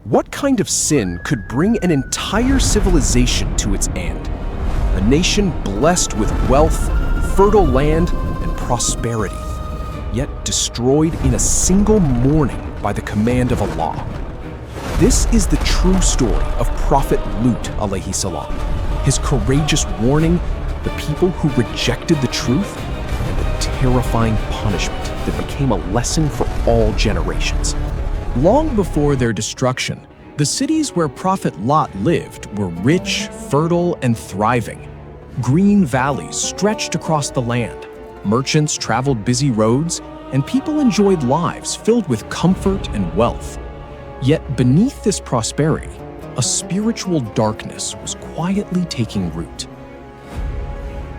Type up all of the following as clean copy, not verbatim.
What kind of sin could bring an entire civilization to its end? A nation blessed with wealth, fertile land, and prosperity, yet destroyed in a single morning by the command of Allah. This is the true story of Prophet Lut alayhi salam, his courageous warning, the people who rejected the truth, and the terrifying punishment that became a lesson for all generations. Long before their destruction, the cities where Prophet Lot lived were rich, fertile, and thriving. Green valleys stretched across the land, merchants traveled busy roads, and people enjoyed lives filled with comfort and wealth. Yet beneath this prosperity, a spiritual darkness was quietly taking root.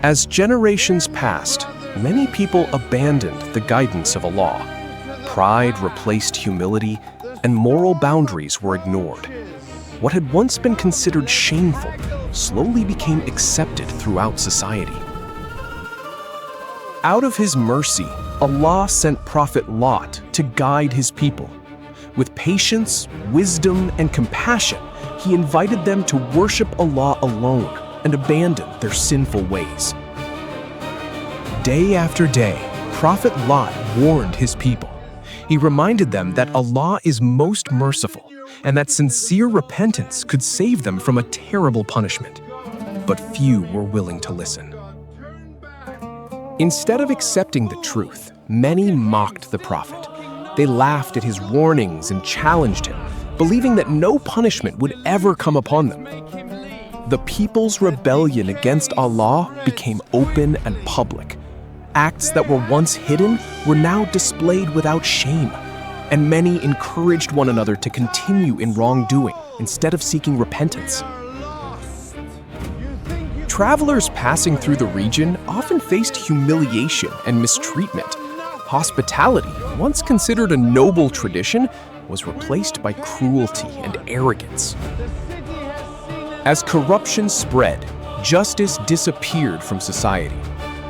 As generations passed, many people abandoned the guidance of Allah. Pride replaced humility, and moral boundaries were ignored. What had once been considered shameful slowly became accepted throughout society. Out of His mercy, Allah sent Prophet Lot to guide His people. With patience, wisdom, and compassion, He invited them to worship Allah alone and abandon their sinful ways. Day after day, Prophet Lot warned his people. He reminded them that Allah is most merciful and that sincere repentance could save them from a terrible punishment. But few were willing to listen. Instead of accepting the truth, many mocked the Prophet. They laughed at his warnings and challenged him, believing that no punishment would ever come upon them. The people's rebellion against Allah became open and public. Acts that were once hidden were now displayed without shame, and many encouraged one another to continue in wrongdoing instead of seeking repentance. Travelers passing through the region often faced humiliation and mistreatment. Hospitality, once considered a noble tradition, was replaced by cruelty and arrogance. As corruption spread, justice disappeared from society.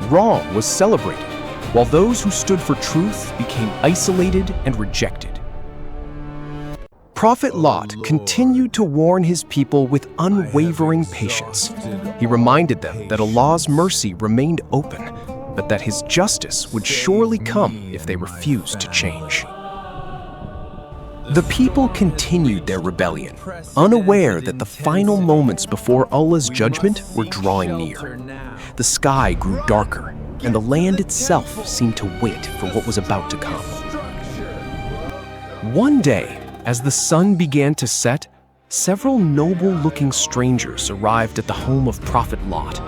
Wrong was celebrated, while those who stood for truth became isolated and rejected. Prophet Lot continued to warn his people with unwavering patience. He reminded them that Allah's mercy remained open, but that His justice would surely come if they refused to change. The people continued their rebellion, unaware that the final moments before Allah's judgment were drawing near. The sky grew darker, and the land itself seemed to wait for what was about to come. One day, as the sun began to set, several noble-looking strangers arrived at the home of Prophet Lot.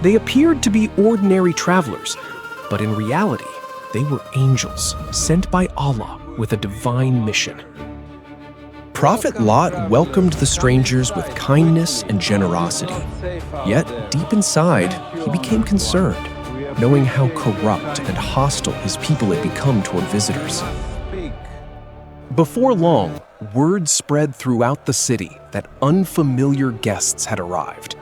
They appeared to be ordinary travelers, but in reality, they were angels sent by Allah with a divine mission. Prophet Lot welcomed the strangers with kindness and generosity. Yet, deep inside, he became concerned, knowing how corrupt and hostile his people had become toward visitors. Before long, word spread throughout the city that unfamiliar guests had arrived.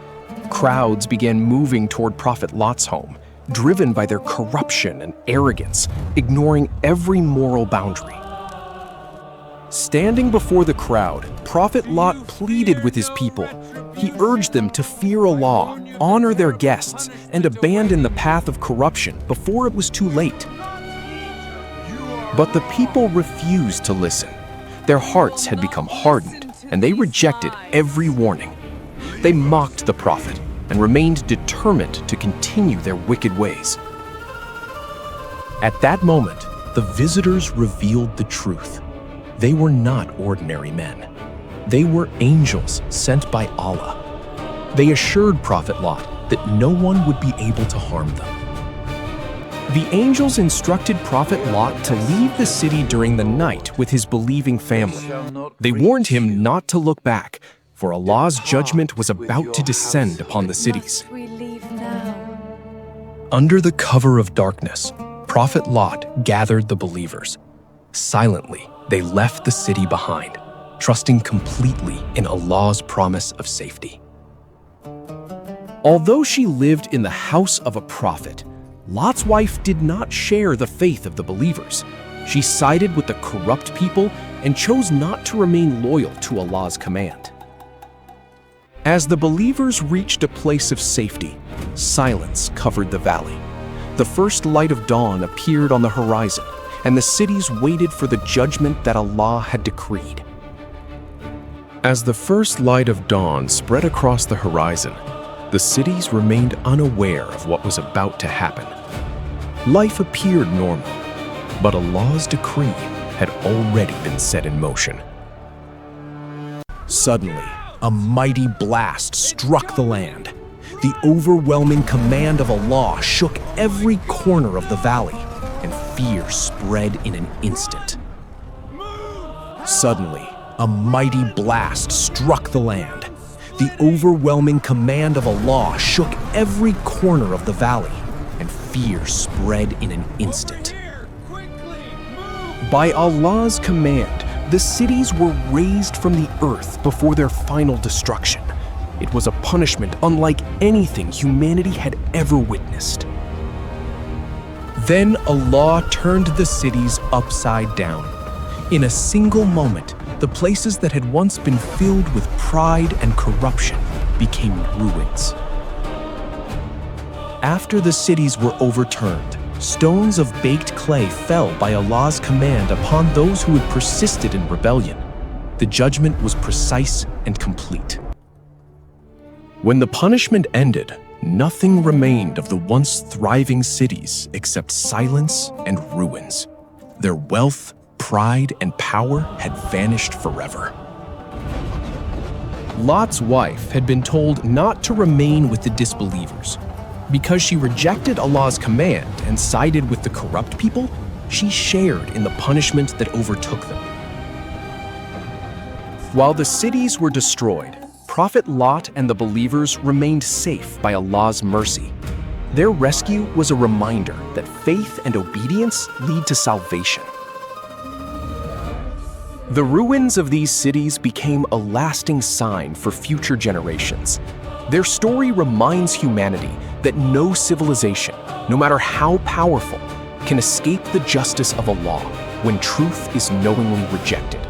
Crowds began moving toward Prophet Lot's home, driven by their corruption and arrogance, ignoring every moral boundary. Standing before the crowd, Prophet Lot pleaded with his people. He urged them to fear Allah, honor their guests, and abandon the path of corruption before it was too late. But the people refused to listen. Their hearts had become hardened, and they rejected every warning. They mocked the Prophet and remained determined to continue their wicked ways. At that moment, the visitors revealed the truth. They were not ordinary men. They were angels sent by Allah. They assured Prophet Lot that no one would be able to harm them. The angels instructed Prophet Lot to leave the city during the night with his believing family. They warned him not to look back, for Allah's judgment was about to descend upon the cities. Under the cover of darkness, Prophet Lot gathered the believers. Silently, they left the city behind, trusting completely in Allah's promise of safety. Although she lived in the house of a prophet, Lot's wife did not share the faith of the believers. She sided with the corrupt people and chose not to remain loyal to Allah's command. As the believers reached a place of safety, silence covered the valley. The first light of dawn appeared on the horizon, and the cities waited for the judgment that Allah had decreed. As the first light of dawn spread across the horizon, the cities remained unaware of what was about to happen. Life appeared normal, but Allah's decree had already been set in motion. Suddenly, a mighty blast struck the land. The overwhelming command of Allah shook every corner of the valley, and fear spread in an instant. Suddenly, a mighty blast struck the land. The overwhelming command of Allah shook every corner of the valley, and fear spread in an instant. By Allah's command, the cities were raised from the earth before their final destruction. It was a punishment unlike anything humanity had ever witnessed. Then Allah turned the cities upside down. In a single moment, the places that had once been filled with pride and corruption became ruins. After the cities were overturned, stones of baked clay fell by Allah's command upon those who had persisted in rebellion. The judgment was precise and complete. When the punishment ended, nothing remained of the once thriving cities except silence and ruins. Their wealth, pride, and power had vanished forever. Lot's wife had been told not to remain with the disbelievers. Because she rejected Allah's command and sided with the corrupt people, she shared in the punishment that overtook them. While the cities were destroyed, Prophet Lut and the believers remained safe by Allah's mercy. Their rescue was a reminder that faith and obedience lead to salvation. The ruins of these cities became a lasting sign for future generations. Their story reminds humanity that no civilization, no matter how powerful, can escape the justice of Allah when truth is knowingly rejected.